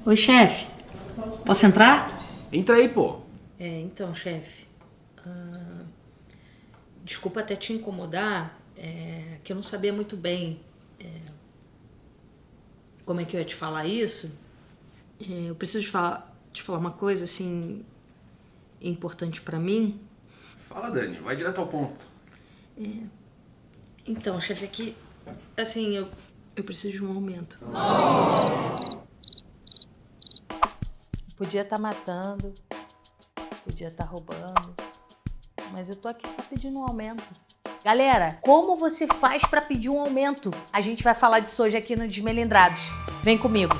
Oi, chefe. Posso entrar? Entra aí, pô. Então, chefe. Desculpa até te incomodar, que eu não sabia muito bem como é que eu ia te falar isso. Eu preciso te falar uma coisa, assim, importante pra mim. Fala, Dani. Vai direto ao ponto. Então, chefe, aqui, assim, eu preciso de um aumento. Podia estar matando, podia estar roubando, mas eu tô aqui só pedindo um aumento. Galera, como você faz pra pedir um aumento? A gente vai falar disso hoje aqui no Desmelindrados. Vem comigo.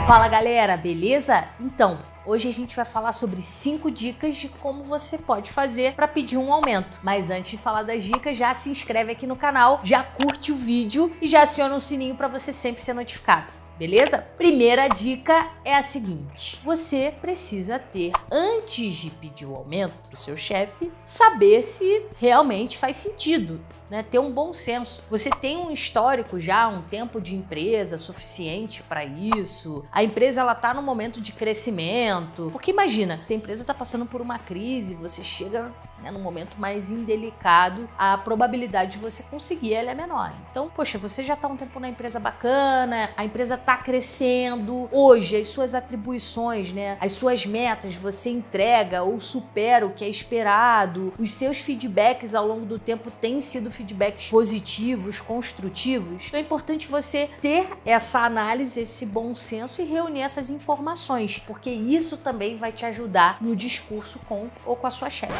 Fala, galera, beleza? Então, hoje a gente vai falar sobre 5 dicas de como você pode fazer para pedir um aumento. Mas antes de falar das dicas, já se inscreve aqui no canal, já curte o vídeo e já aciona o sininho para você sempre ser notificado. Beleza? Primeira dica é a seguinte: você precisa ter, antes de pedir o aumento do seu chefe, saber se realmente faz sentido. Ter um bom senso. Você tem um histórico já, um tempo de empresa suficiente para isso. A empresa ela tá no momento de crescimento. Porque imagina, se a empresa está passando por uma crise, você chega num momento mais indelicado, a probabilidade de você conseguir ela é menor. Então, poxa, você já tá um tempo na empresa bacana, a empresa tá crescendo. Hoje, as suas atribuições, as suas metas, você entrega ou supera o que é esperado. Os seus feedbacks ao longo do tempo têm sido feedbacks positivos, construtivos. Então é importante você ter essa análise, esse bom senso e reunir essas informações, porque isso também vai te ajudar no discurso com ou com a sua chefe.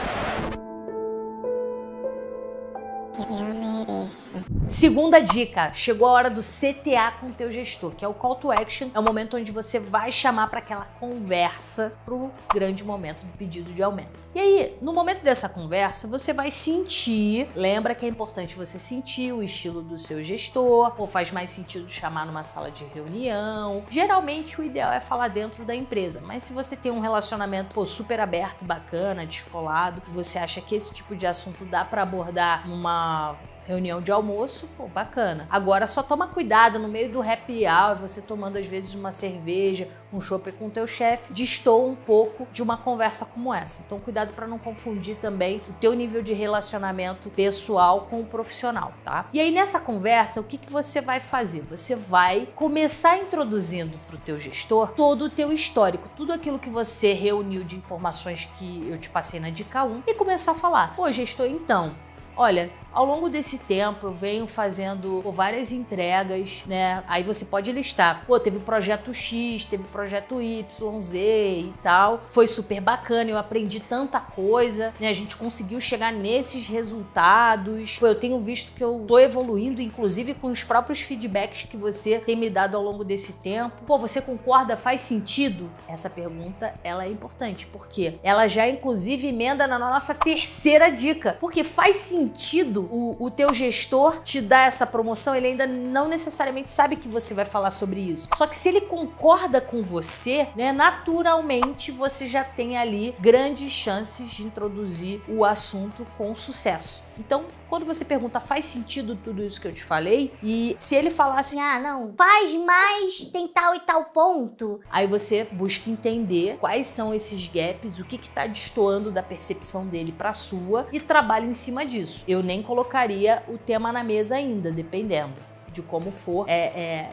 Eu mereço. Segunda dica, chegou a hora do CTA com o teu gestor, que é o Call to Action, é o momento onde você vai chamar para aquela conversa pro grande momento do pedido de aumento. E aí, no momento dessa conversa, você vai sentir, lembra que é importante você sentir o estilo do seu gestor, ou faz mais sentido chamar numa sala de reunião. Geralmente o ideal é falar dentro da empresa, mas se você tem um relacionamento super aberto, bacana, descolado, e você acha que esse tipo de assunto dá para abordar numa reunião de almoço, bacana. Agora só toma cuidado no meio do happy hour, você tomando às vezes uma cerveja, um chopp com o teu chefe, destoa um pouco de uma conversa como essa. Então cuidado para não confundir também o teu nível de relacionamento pessoal com o profissional, tá? E aí nessa conversa, o que você vai fazer? Você vai começar introduzindo pro teu gestor todo o teu histórico, tudo aquilo que você reuniu de informações que eu te passei na dica 1 e começar a falar: pô, gestor, então, olha, ao longo desse tempo eu venho fazendo várias entregas, Aí você pode listar, teve o projeto X, teve o projeto Y, Z e tal. Foi super bacana, eu aprendi tanta coisa, A gente conseguiu chegar nesses resultados. Eu tenho visto que eu tô evoluindo, inclusive com os próprios feedbacks que você tem me dado ao longo desse tempo. Você concorda? Faz sentido? Essa pergunta, ela é importante, porque ela já inclusive emenda na nossa terceira dica, porque faz sentido o teu gestor te dar essa promoção, ele ainda não necessariamente sabe que você vai falar sobre isso. Só que se ele concorda com você, naturalmente você já tem ali grandes chances de introduzir o assunto com sucesso. Então, quando você pergunta, faz sentido tudo isso que eu te falei? E se ele falar assim, não, faz mais, tem tal e tal ponto. Aí você busca entender quais são esses gaps, o que tá destoando da percepção dele pra sua e trabalha em cima disso. Eu nem colocaria o tema na mesa ainda, dependendo de como for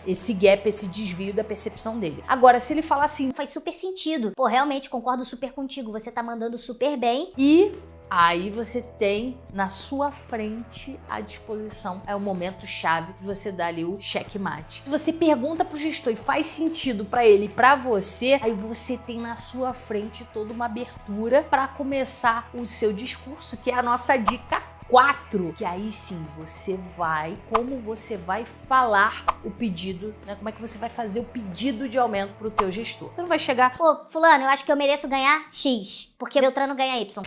esse gap, esse desvio da percepção dele. Agora, se ele falar assim, faz super sentido. Realmente concordo super contigo, você tá mandando super bem. E aí você tem na sua frente à disposição. É o momento chave de você dar ali o checkmate. Se você pergunta pro gestor e faz sentido pra ele e pra você, aí você tem na sua frente toda uma abertura para começar o seu discurso, que é a nossa dica 4, que aí sim como você vai falar o pedido, como é que você vai fazer o pedido de aumento pro teu gestor. Você não vai chegar, fulano, eu acho que eu mereço ganhar X, porque Beltrano ganha Y.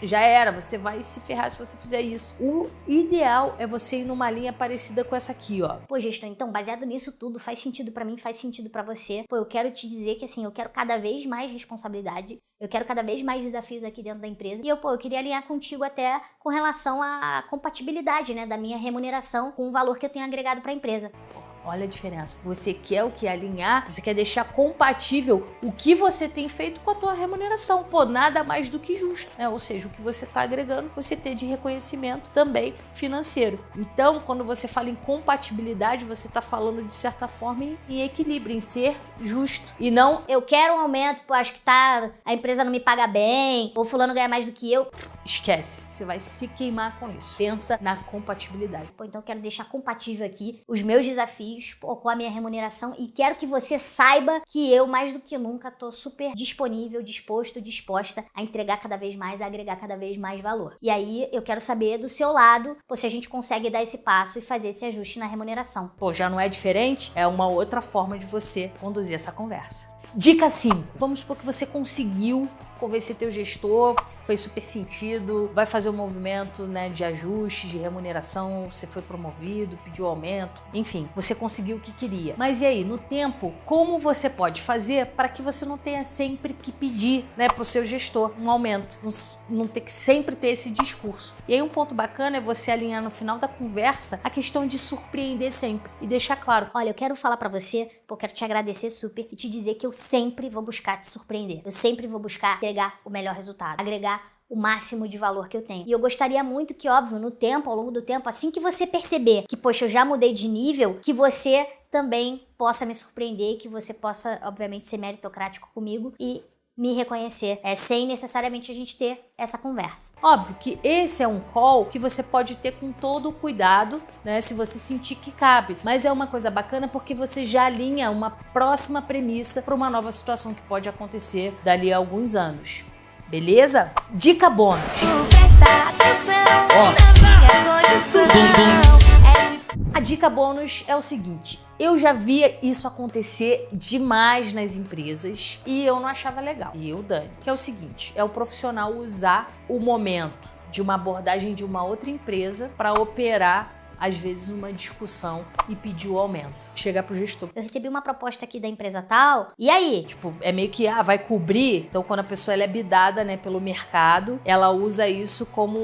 já era, você vai se ferrar se você fizer isso. O ideal é você ir numa linha parecida com essa aqui, ó. Pô, gestor, então, baseado nisso tudo, faz sentido pra mim, faz sentido pra você. Pô, eu quero te dizer que, assim, eu quero cada vez mais responsabilidade, eu quero cada vez mais desafios aqui dentro da empresa. E eu queria alinhar contigo até com relação à compatibilidade, né, da minha remuneração com o valor que eu tenho agregado pra empresa. Olha a diferença. Você quer o que? Alinhar, você quer deixar compatível o que você tem feito com a tua remuneração. Pô, nada mais do que justo, né? Ou seja, o que você está agregando, você ter de reconhecimento também financeiro. Então, quando você fala em compatibilidade, você está falando, de certa forma, em equilíbrio, em ser justo. E não... Eu quero um aumento, pô, acho que a empresa não me paga bem, ou fulano ganha mais do que eu. Esquece. Você vai se queimar com isso. Pensa na compatibilidade. Pô, então eu quero deixar compatível aqui os meus desafios, pô, com a minha remuneração, e quero que você saiba que eu, mais do que nunca, tô super disponível, disposta a entregar cada vez mais, a agregar cada vez mais valor. E aí, eu quero saber do seu lado, pô, se a gente consegue dar esse passo e fazer esse ajuste na remuneração. Pô, já não é diferente? É uma outra forma de você conduzir essa conversa. Dica 5. Vamos supor que você conseguiu convencer teu gestor, fez super sentido, vai fazer um movimento, né, de ajuste, de remuneração, você foi promovido, pediu aumento, enfim, você conseguiu o que queria. Mas e aí, no tempo, como você pode fazer para que você não tenha sempre que pedir, né, pro seu gestor um aumento, não ter que sempre ter esse discurso. E aí um ponto bacana é você alinhar no final da conversa a questão de surpreender sempre e deixar claro: olha, eu quero falar pra você, eu quero te agradecer super e te dizer que eu sempre vou buscar te surpreender. Eu sempre vou buscar agregar o melhor resultado, agregar o máximo de valor que eu tenho. E eu gostaria muito que, óbvio, no tempo, ao longo do tempo, assim que você perceber que, poxa, eu já mudei de nível, que você também possa me surpreender, que você possa, obviamente, ser meritocrático comigo e me reconhecer, sem necessariamente a gente ter essa conversa. Óbvio que esse é um call que você pode ter com todo o cuidado, né, se você sentir que cabe, mas é uma coisa bacana porque você já alinha uma próxima premissa para uma nova situação que pode acontecer dali a alguns anos. Beleza? Dica bônus. Presta atenção na minha condição. A dica bônus é o seguinte: eu já via isso acontecer demais nas empresas e eu não achava legal. E eu, Dani, que é o seguinte: é o profissional usar o momento de uma abordagem de uma outra empresa para operar, às vezes, uma discussão e pedir o aumento. Chegar pro gestor. Eu recebi uma proposta aqui da empresa tal, e aí? Tipo, é meio que, vai cobrir. Então, quando a pessoa ela é bidada, né, pelo mercado, ela usa isso como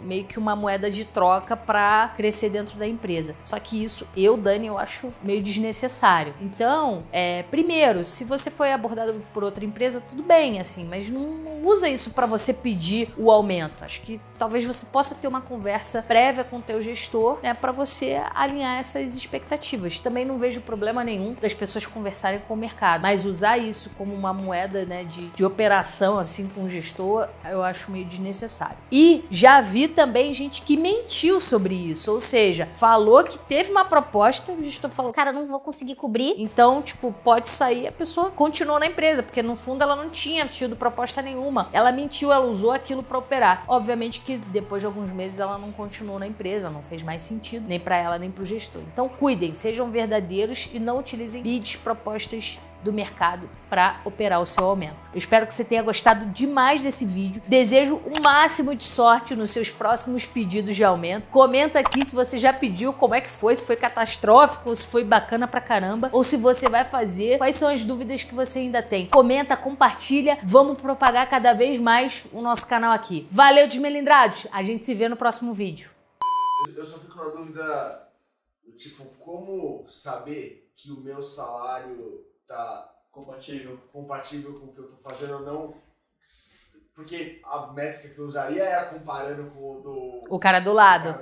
meio que uma moeda de troca pra crescer dentro da empresa. Só que isso, Dani, eu acho meio desnecessário. Então, primeiro, se você foi abordado por outra empresa, tudo bem, assim, mas não usa isso pra você pedir o aumento. Acho que talvez você possa ter uma conversa prévia com o teu gestor, né, para você alinhar essas expectativas. Também não vejo problema nenhum das pessoas conversarem com o mercado, mas usar isso como uma moeda, né, de operação, assim, com o gestor, eu acho meio desnecessário. E já vi também gente que mentiu sobre isso, ou seja, falou que teve uma proposta, o gestor falou: cara, não vou conseguir cobrir. Então, tipo, pode sair, a pessoa continuou na empresa, porque no fundo ela não tinha tido proposta nenhuma. Ela mentiu, ela usou aquilo para operar. Obviamente que depois de alguns meses ela não continuou na empresa, não fez mais sentido, nem para ela, nem para o gestor. Então, cuidem, sejam verdadeiros e não utilizem bids, propostas do mercado para operar o seu aumento. Eu espero que você tenha gostado demais desse vídeo. Desejo o máximo de sorte nos seus próximos pedidos de aumento. Comenta aqui se você já pediu, como é que foi, se foi catastrófico, se foi bacana pra caramba, ou se você vai fazer, quais são as dúvidas que você ainda tem. Comenta, compartilha, vamos propagar cada vez mais o nosso canal aqui. Valeu, desmelindrados! A gente se vê no próximo vídeo. Eu só fico na dúvida do tipo, como saber que o meu salário tá compatível com o que eu tô fazendo ou não, porque a métrica que eu usaria era comparando com o cara do lado,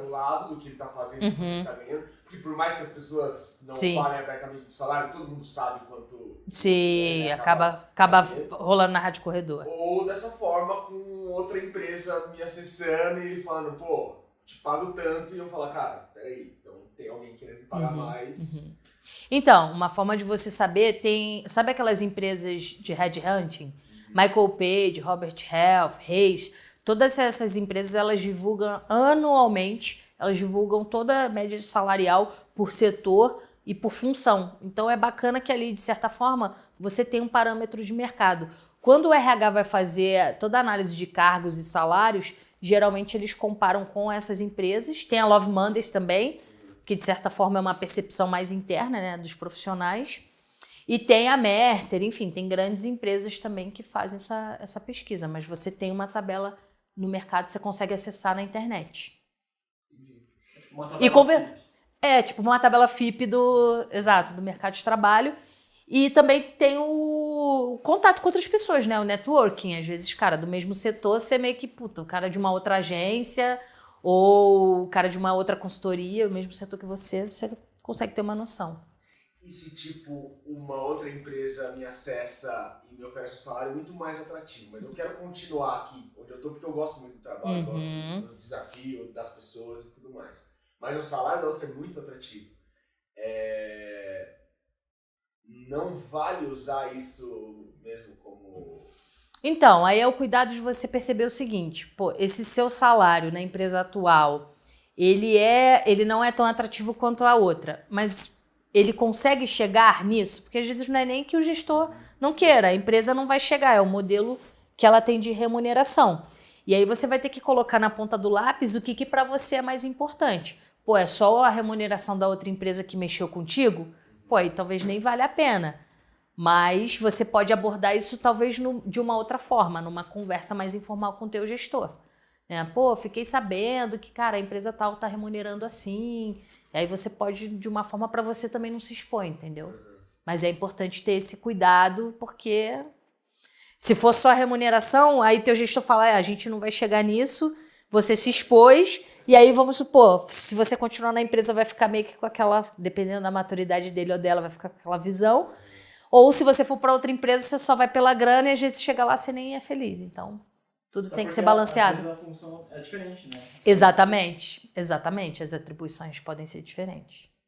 do que ele tá fazendo, do que ele tá ganhando, porque por mais que as pessoas não falem abertamente do salário, todo mundo sabe quanto... Sim, acaba rolando na rádio corredor. Ou dessa forma, com outra empresa me acessando e falando, pô, te pago tanto, e eu falo, cara, peraí, então tem alguém querendo me pagar mais... Então, uma forma de você saber, sabe aquelas empresas de headhunting? Michael Page, Robert Half, Hayes, todas essas empresas, elas divulgam anualmente, elas divulgam toda a média salarial por setor e por função. Então é bacana que ali, de certa forma, você tem um parâmetro de mercado. Quando o RH vai fazer toda a análise de cargos e salários, geralmente eles comparam com essas empresas. Tem a Love Mondays também, que de certa forma é uma percepção mais interna, né, dos profissionais. E tem a Mercer, enfim, tem grandes empresas também que fazem essa pesquisa. Mas você tem uma tabela no mercado, você consegue acessar na internet. Tipo uma tabela FIP do mercado de trabalho. E também tem o contato com outras pessoas, né? O networking. Às vezes, cara, do mesmo setor, você meio que, o cara de uma outra agência ou o cara de uma outra consultoria, o mesmo setor que você consegue ter uma noção. E se, tipo, uma outra empresa me acessa e me oferece um salário muito mais atrativo, mas eu quero continuar aqui onde eu tô porque eu gosto muito do trabalho, gosto do desafio, das pessoas e tudo mais. Mas o salário da outra é muito atrativo. Não vale usar isso mesmo como... Então, aí é o cuidado de você perceber o seguinte, esse seu salário na empresa atual, ele não é tão atrativo quanto a outra, mas ele consegue chegar nisso? Porque às vezes não é nem que o gestor não queira, a empresa não vai chegar, é o modelo que ela tem de remuneração. E aí você vai ter que colocar na ponta do lápis o que para você é mais importante. É só a remuneração da outra empresa que mexeu contigo? Aí talvez nem valha a pena. Mas você pode abordar isso talvez de uma outra forma, numa conversa mais informal com o teu gestor. Fiquei sabendo que, cara, a empresa tal tá remunerando assim. E aí você pode, de uma forma para você também não se expor, entendeu? Mas é importante ter esse cuidado, porque se for só a remuneração, aí teu gestor fala, a gente não vai chegar nisso, você se expôs, e aí vamos supor, se você continuar na empresa vai ficar meio que com aquela, dependendo da maturidade dele ou dela, vai ficar com aquela visão. Ou se você for para outra empresa, você só vai pela grana e às vezes chega lá você nem é feliz. Então, tudo tem que ser balanceado. Às vezes a função é diferente, né? Exatamente. As atribuições podem ser diferentes.